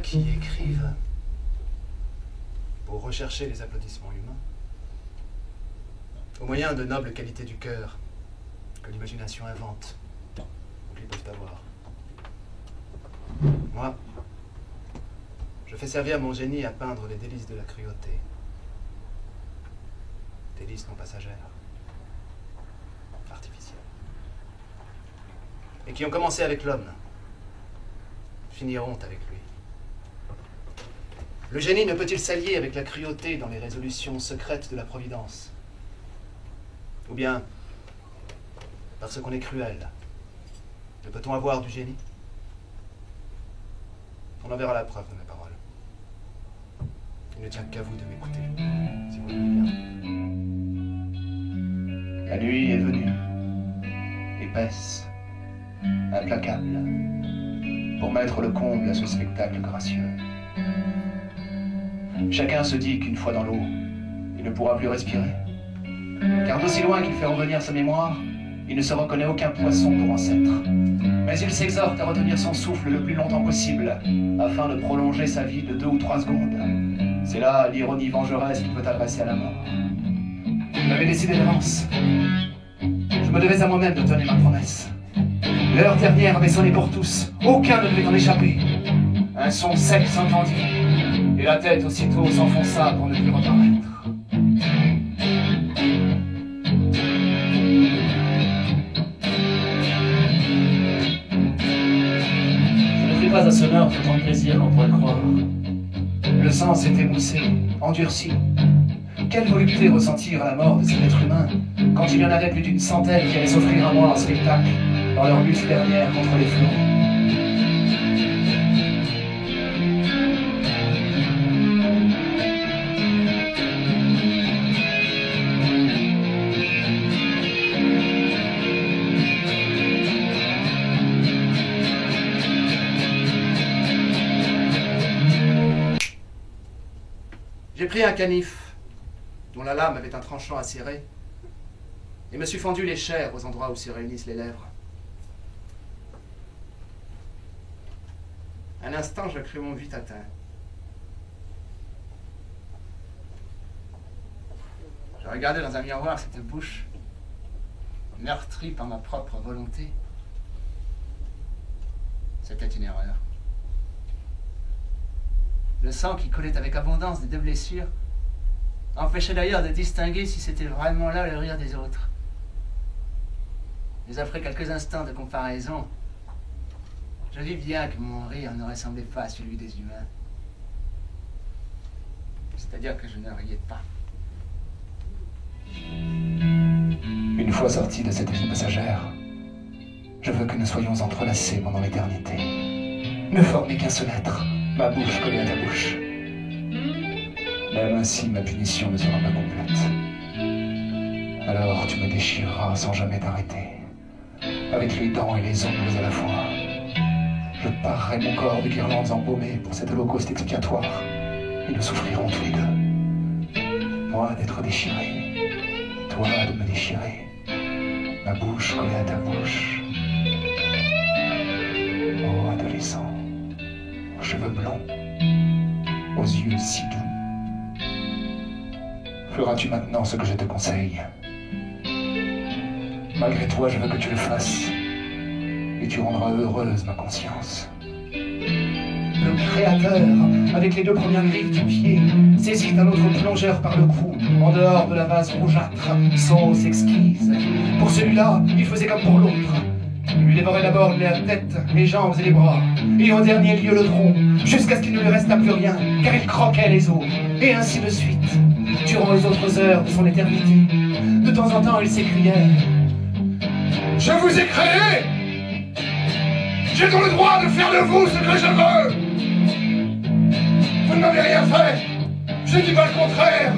qui écrivent pour rechercher les applaudissements humains, au moyen de nobles qualités du cœur que l'imagination invente ou qu'ils peuvent avoir. Moi, je fais servir mon génie à peindre les délices de la cruauté. Délices non passagères, artificielles. Et qui ont commencé avec l'homme, finiront avec lui. Le génie ne peut-il s'allier avec la cruauté dans les résolutions secrètes de la Providence? Ou bien, parce qu'on est cruel, ne peut-on avoir du génie? On en verra la preuve de mes paroles. Il ne tient qu'à vous de m'écouter, si vous le voulez bien. La nuit est venue, épaisse, implacable, pour mettre le comble à ce spectacle gracieux. Chacun se dit qu'une fois dans l'eau, il ne pourra plus respirer. Car d'aussi loin qu'il fait revenir sa mémoire, il ne se reconnaît aucun poisson pour ancêtre. Mais il s'exhorte à retenir son souffle le plus longtemps possible, afin de prolonger sa vie de 2 ou 3 secondes. C'est là l'ironie vengeresse qu'il peut adresser à la mort. Je l'avais décidé d'avance. Je me devais à moi-même de tenir ma promesse. L'heure dernière avait sonné pour tous. Aucun ne devait en échapper. Un son sec s'entendit, et la tête aussitôt s'enfonça pour ne plus reparaître. Je ne fais pas à ce meurtre autant de plaisir qu'on pourrait croire. Le sang s'était moussé, endurci. Quelle volupté ressentir à la mort de cet être humain, quand il y en avait plus d'une centaine qui allaient s'offrir à moi un spectacle, dans leur lutte dernière contre les flots. J'ai pris un canif, dont la lame avait un tranchant acéré, et me suis fendu les chairs aux endroits où se réunissent les lèvres. Un instant, je crus mon but atteint. Je regardais dans un miroir cette bouche, meurtrie par ma propre volonté. C'était une erreur. Le sang qui coulait avec abondance des 2 blessures empêchait d'ailleurs de distinguer si c'était vraiment là le rire des autres. Mais après quelques instants de comparaison, je vis bien que mon rire ne ressemblait pas à celui des humains. C'est-à-dire que je ne riais pas. Une fois sortis de cette vie passagère, je veux que nous soyons entrelacés pendant l'éternité. Ne formez qu'un seul être, ma bouche collée à ta bouche. Même ainsi, ma punition ne sera pas complète. Alors tu me déchireras sans jamais t'arrêter, avec les dents et les ongles à la fois. Je parerai mon corps de guirlandes embaumées pour cet holocauste expiatoire, et nous souffrirons tous les deux. Moi d'être déchiré, toi de me déchirer, ma bouche collée à ta bouche. Oh, adolescent, aux cheveux blonds, aux yeux si doux. Feras-tu maintenant ce que je te conseille? Malgré toi, je veux que tu le fasses, et tu rendras heureuse ma conscience. Le Créateur, avec les 2 premières griffes du pied, saisit un autre plongeur par le cou, en dehors de la vase rougeâtre, sauce exquise. Pour celui-là, il faisait comme pour l'autre. Il lui dévorait d'abord la tête, les jambes et les bras, et en dernier lieu le tronc, jusqu'à ce qu'il ne lui restât plus rien, car il croquait les os, et ainsi de suite, durant les autres heures de son éternité. De temps en temps, il s'écriait « Je vous ai créé! J'ai donc le droit de faire de vous ce que je veux! Vous ne m'avez rien fait! Je ne dis pas le contraire!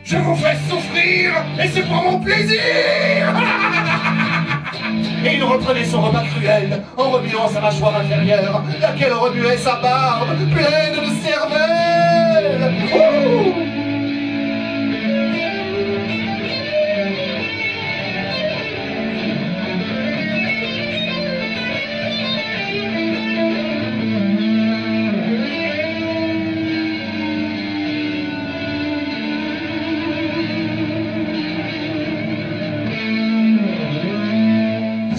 Je vous fais souffrir, et c'est pour mon plaisir! » Et il reprenait son repas cruel, en remuant sa mâchoire inférieure, laquelle remuait sa barbe, pleine de cervelle. Ouh!